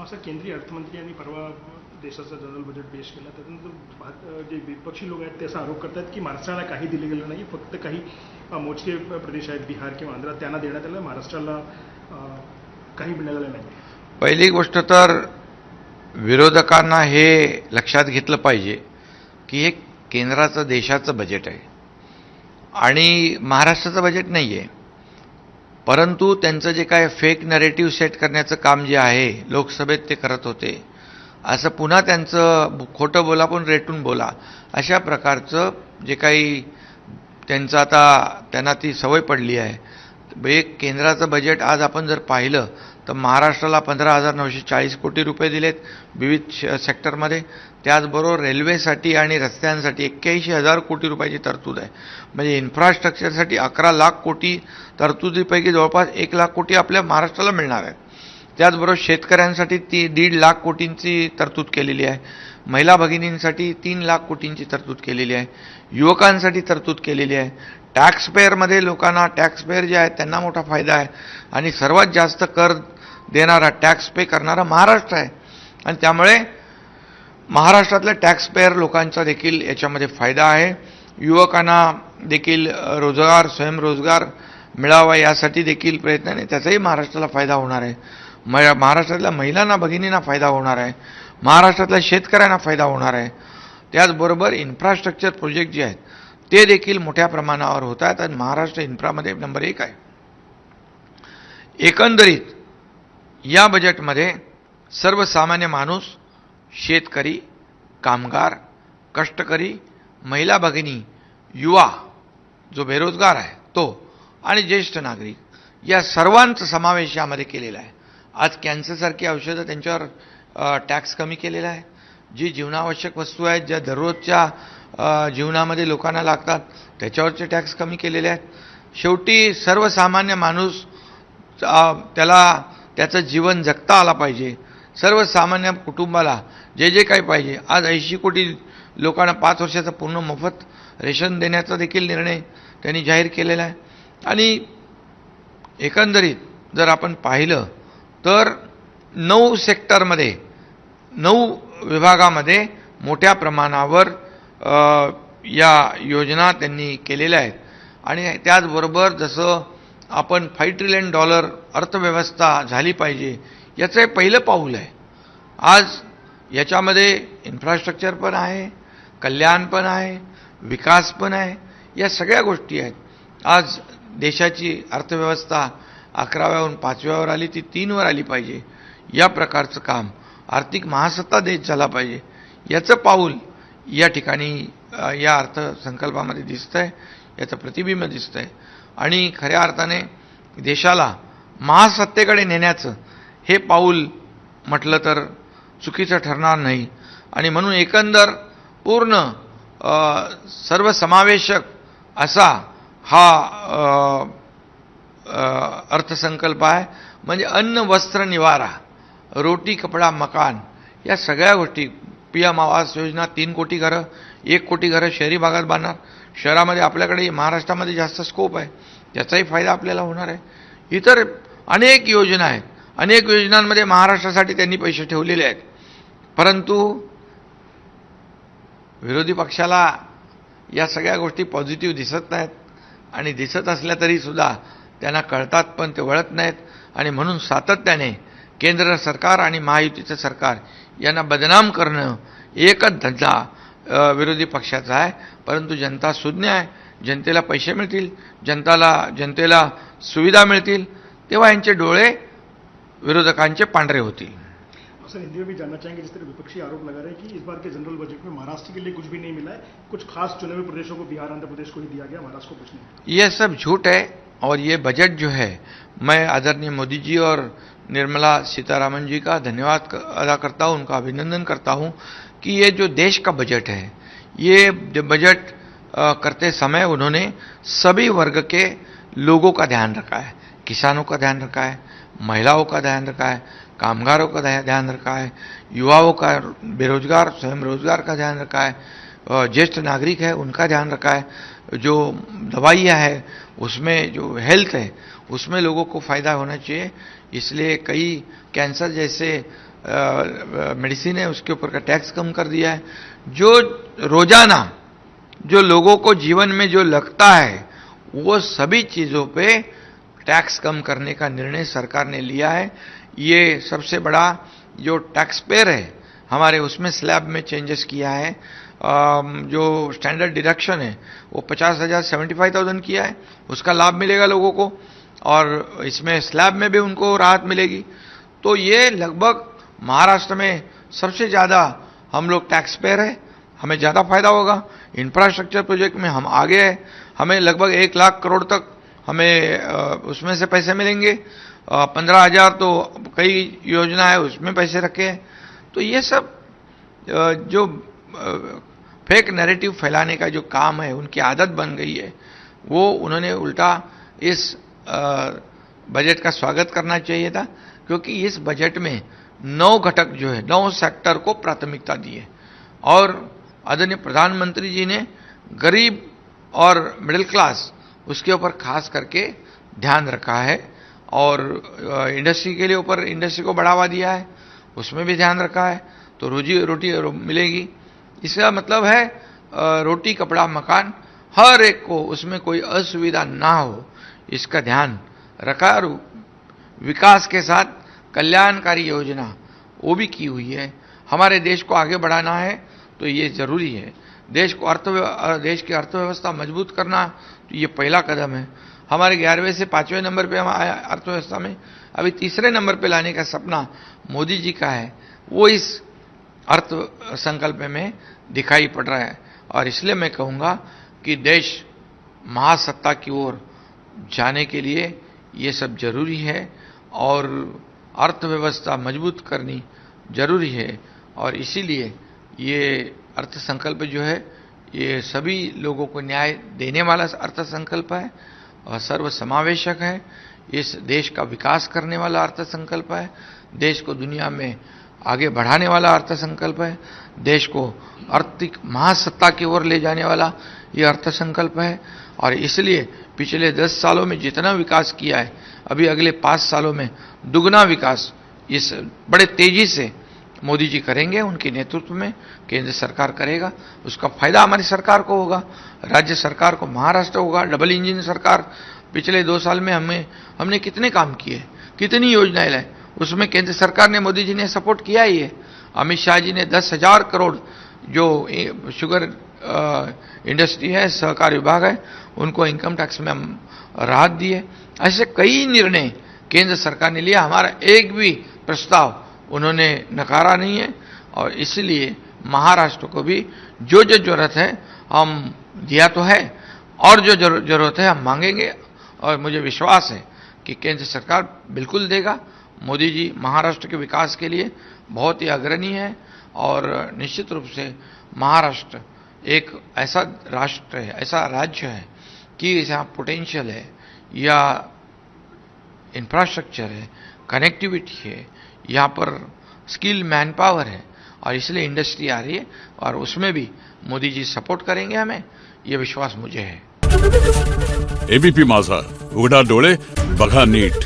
Sir, केंद्रीय अर्थमंत्री यांनी परवा देशाचं जनरल बजेट पेश केलं. त्यानंतर जे विपक्षी लोक आहेत ते असा आरोप करतात की महाराष्ट्राला काही दिलं गेलं नाही, फक्त काही मोजके प्रदेश आहेत बिहार किंवा आंध्र त्यांना देण्यात आलं, महाराष्ट्राला काही मिळालेलं नाही. पहिली गोष्ट तर विरोधकांना हे लक्षात घेतलं पाहिजे की हे केंद्राचं देशाचं बजेट आहे आणि महाराष्ट्राचं बजेट नाही आहे. परंतु त्यांचं जे काय फेक नरेटिव्ह सेट करण्याचं काम जे आहे लोकसभेत ते करत होते, असं पुन्हा त्यांचं खोटं बोला पण रेटून बोला अशा प्रकारचं जे काही त्यांचं आता त्यांना ती सवय पडली आहे. एक केंद्राचं बजेट आज आपण जर पाहिलं तर महाराष्ट्राला 15,940 कोटी रुपये दिलेत विविध सेक्टरमध्ये. त्याचबरोबर रेल्वेसाठी आणि रस्त्यांसाठी 81,000 कोटी रुपयाची तरतूद आहे. म्हणजे इन्फ्रास्ट्रक्चरसाठी 11 लाख कोटी तरतुदीपैकी जवळपास 1 लाख कोटी आपल्या महाराष्ट्राला मिळणार आहेत. त्याचबरोबर शेतकऱ्यांसाठी 1.5 लाख कोटींची तरतूद केलेली आहे. महिला भगिनींसाठी 3 लाख कोटींची तरतूद केलेली आहे. युवकांसाठी तरतूद केलेली आहे. टॅक्स पेअरमध्ये लोकांना टॅक्स पेअर जे आहेत त्यांना मोठा फायदा आहे आणि सर्वात जास्त कर देणारा टॅक्स पे करणारा महाराष्ट्र आहे आणि त्यामुळे महाराष्ट्रातल्या टॅक्स पेअर लोकांचा देखील याच्यामध्ये फायदा आहे. युवकांना देखील रोजगार स्वयंरोजगार मिळावा यासाठी देखील प्रयत्न आहे, त्याचाही महाराष्ट्राला फायदा होणार आहे. महाराष्ट्रातल्या महिलांना भगिनींना फायदा होणार आहे. महाराष्ट्रातल्या शेतकऱ्यांना फायदा होणार आहे. त्याचबरोबर इन्फ्रास्ट्रक्चर प्रोजेक्ट जे आहेत ते देखील मोठ्या प्रमाणावर होत आहेत आणि महाराष्ट्र इन्फ्रामध्ये नंबर 1 आहे. एकंदरीत या बजेटमध्ये सर्वसामान्य माणूस, शेतकरी, कामगार, कष्टकरी, महिला भगिनी, युवा जो बेरोजगार आहे तो आणि ज्येष्ठ नागरिक या सर्वांचा समावेश यामध्ये केलेला आहे. आज कॅन्सरसारखी औषधं त्यांच्यावर टॅक्स कमी केलेला आहे. जी जीवनावश्यक वस्तू आहेत ज्या दररोजच्या जीवनामध्ये लोकांना लागतात त्याच्यावरचे टॅक्स कमी केलेले आहेत. शेवटी सर्वसामान्य माणूस त्याला त्याचं जीवन जगता आला पाहिजे. सर्वसामान्य कुटुंबाला जे जे काही पाहिजे, आज 80 कोटी लोकांना 5 वर्षाचा पूर्ण मोफत रेशन देण्याचा देखील निर्णय त्यांनी जाहीर केलेला आहे. आणि एकंदरीत जर आपण पाहिलं तर 9 सेक्टरमध्ये 9 विभागामध्ये मोठ्या प्रमाणावर या योजना त्यांनी केलेल्या आहेत. आणि त्याचबरोबर जसं आपण $5 ट्रिलियन अर्थव्यवस्था झाली पाहिजे याचं हे पहिलं पाऊल आहे. आज याच्यामध्ये इन्फ्रास्ट्रक्चर पण आहे, कल्याण पण आहे, विकास पण आहे, या सगळ्या गोष्टी आहेत. आज देशाची अर्थव्यवस्था 11व्यावरून 5व्यावर आली, ती 3वर आली पाहिजे. या प्रकारचं काम आर्थिक महासत्ता देश झाला पाहिजे याचं पाऊल या ठिकाणी या अर्थसंकल्पामध्ये दिसतंय, याचं प्रतिबिंब दिसतंय. आणि खऱ्या अर्थाने देशाला महासत्तेकडे नेण्याचं हे पाऊल म्हटलं तर चुकीचं ठरणार नाही. आणि म्हणून एकंदर पूर्ण सर्वसमावेशक असा हा अर्थसंकल्प आहे. म्हणजे अन्न वस्त्र निवारा, रोटी कपडा मकान या सगळ्या गोष्टी, PM आवास योजना 3 कोटी घरं, 1 कोटी घरं शहरी भागात बांधणार. शहरामध्ये आपल्याकडे महाराष्ट्रामध्ये जास्त स्कोप आहे, त्याचाही फायदा आपल्याला होणार आहे. इतर अनेक योजना आहेत, अनेक योजनांमध्ये महाराष्ट्रासाठी त्यांनी पैसे ठेवलेले आहेत. परंतु विरोधी पक्षाला या सगळ्या गोष्टी पॉझिटिव्ह दिसत नाहीत आणि दिसत असल्या तरीसुद्धा त्यांना कळतात पण ते वळत नाहीत. आणि म्हणून सातत्याने केंद्र सरकार आणि महायुतीचं सरकार यांना बदनाम करणं एकच धंदा विरोधी पक्षाचा आहे. परंतु जनता सुज्ञ आहे, जनतेला पैसे मिळतील, जनतेला सुविधा मिळतील, तेव्हा यांचे डोळे विरोधकांचे पांढरे होतील. सर, हिंदी में भी जानना चाहेंगे, जिस तरह विपक्षी आरोप लगा रहे हैं कि इस बार के जनरल बजट में महाराष्ट्र के लिए कुछ भी नहीं मिला है, कुछ खास चुने हुए प्रदेशों को, बिहार आंध्र प्रदेश को ही दिया गया, महाराष्ट्र को कुछ नहीं. ये सब झूठ है. और ये बजट जो है, मैं आदरणीय मोदी जी और निर्मला सीतारामन जी का धन्यवाद अदा करता हूँ, उनका अभिनंदन करता हूँ कि ये जो देश का बजट है, ये बजट करते समय उन्होंने सभी वर्ग के लोगों का ध्यान रखा है. किसानों का ध्यान रखा है, महिलाओं का ध्यान रखा है, कामगारों का ध्यान रखा है, युवाओं का, बेरोजगार स्वयं रोजगार का ध्यान रखा है, ज्येष्ठ नागरिक है उनका ध्यान रखा है. जो दवाइयाँ है उसमें, जो हेल्थ है उसमें लोगों को फ़ायदा होना चाहिए. इसलिए कई कैंसर जैसे मेडिसिन है उसके ऊपर का टैक्स कम कर दिया है। जो रोजाना जो लोगों को जीवन में जो लगता है वो सभी चीज़ों पे टैक्स कम करने का निर्णय सरकार ने लिया है। ये सबसे बड़ा जो टैक्स पेयर है हमारे उसमें स्लैब में चेंजेस किया है। जो स्टैंडर्ड डिडक्शन है वो 50,000 75,000 किया है, उसका लाभ मिलेगा लोगों को, और इसमें स्लैब में भी उनको राहत मिलेगी। तो ये लगभग महाराष्ट्र में सबसे ज़्यादा हम लोग टैक्स पेयर है, हमें ज़्यादा फायदा होगा। इंफ्रास्ट्रक्चर प्रोजेक्ट में हम आगे हैं, हमें लगभग 1 लाख करोड़ तक हमें उसमें से पैसे मिलेंगे। 15,000 तो कई योजना है उसमें पैसे रखे हैं। तो ये सब जो फेक नैरेटिव फैलाने का जो काम है उनकी आदत बन गई है, वो उन्होंने उल्टा इस बजट का स्वागत करना चाहिए था, क्योंकि इस बजट में 9 घटक जो है 9 सेक्टर को प्राथमिकता दी है। और आदरणीय प्रधानमंत्री जी ने गरीब और मिडिल क्लास उसके ऊपर खास करके ध्यान रखा है, और इंडस्ट्री के लिए ऊपर इंडस्ट्री को बढ़ावा दिया है, उसमें भी ध्यान रखा है। तो रोटी मिलेगी, इसका मतलब है रोटी कपड़ा मकान हर एक को, उसमें कोई असुविधा ना हो, इसका ध्यान रखा। और विकास के साथ कल्याणकारी योजना वो भी की हुई है। हमारे देश को आगे बढ़ाना है तो ये जरूरी है। देश की अर्थव्यवस्था मजबूत करना तो ये पहला कदम है। हमारे 11वें से 5वें नंबर पे हम आए अर्थव्यवस्था में, अभी 3रे नंबर पे लाने का सपना मोदी जी का है, वो इस अर्थ संकल्प में दिखाई पड़ रहा है। और इसलिए मैं कहूँगा कि देश महासत्ता की ओर जाने के लिए ये सब जरूरी है, और अर्थव्यवस्था मजबूत करनी जरूरी है। और इसीलिए ये अर्थ संकल्प जो है ये सभी लोगों को न्याय देने वाला अर्थ संकल्प है, और सर्वसमावेशक है। इस देश का विकास करने वाला अर्थ संकल्प है, देश को दुनिया में आगे बढ़ाने वाला अर्थ संकल्प है, देश को आर्थिक महासत्ता की ओर ले जाने वाला ये अर्थ संकल्प है। और इसलिए पिछले 10 सालों में जितना विकास किया है, अभी अगले 5 सालों में दुगना विकास इस बड़े तेजी से मोदी जी करेंगे, उनके नेतृत्व में केंद्र सरकार करेगा। उसका फायदा हमारी सरकार को होगा, राज्य सरकार को, महाराष्ट्र होगा। डबल इंजन सरकार, पिछले 2 साल में हमने कितने काम किए, कितनी योजनाएं लाए, उसमें केंद्र सरकार ने, मोदी जी ने सपोर्ट किया ही है। अमित शाह जी ने 10,000 करोड़ जो शुगर इंडस्ट्री है, सहकार विभाग है, उनको इनकम टैक्स में राहत दी है। ऐसे कई निर्णय केंद्र सरकार ने लिया, हमारा एक भी प्रस्ताव उन्होंने नकारा नहीं है। और इसलिए महाराष्ट्र को भी जो जरूरत है हम दिया तो है, और जो जरूरत है हम मांगेंगे, और मुझे विश्वास है कि केंद्र सरकार बिल्कुल देगा। मोदी जी महाराष्ट्र के विकास के लिए बहुत ही अग्रणी है, और निश्चित रूप से महाराष्ट्र एक ऐसा राष्ट्र है, ऐसा राज्य है कि जहाँ पोटेंशियल है, या इंफ्रास्ट्रक्चर है, कनेक्टिविटी है, यहाँ पर स्किल मैन पावर है, और इसलिए इंडस्ट्री आ रही है, और उसमें भी मोदी जी सपोर्ट करेंगे हमें, ये विश्वास मुझे है। एबीपी माझा, उघडा डोळे बघा नीट।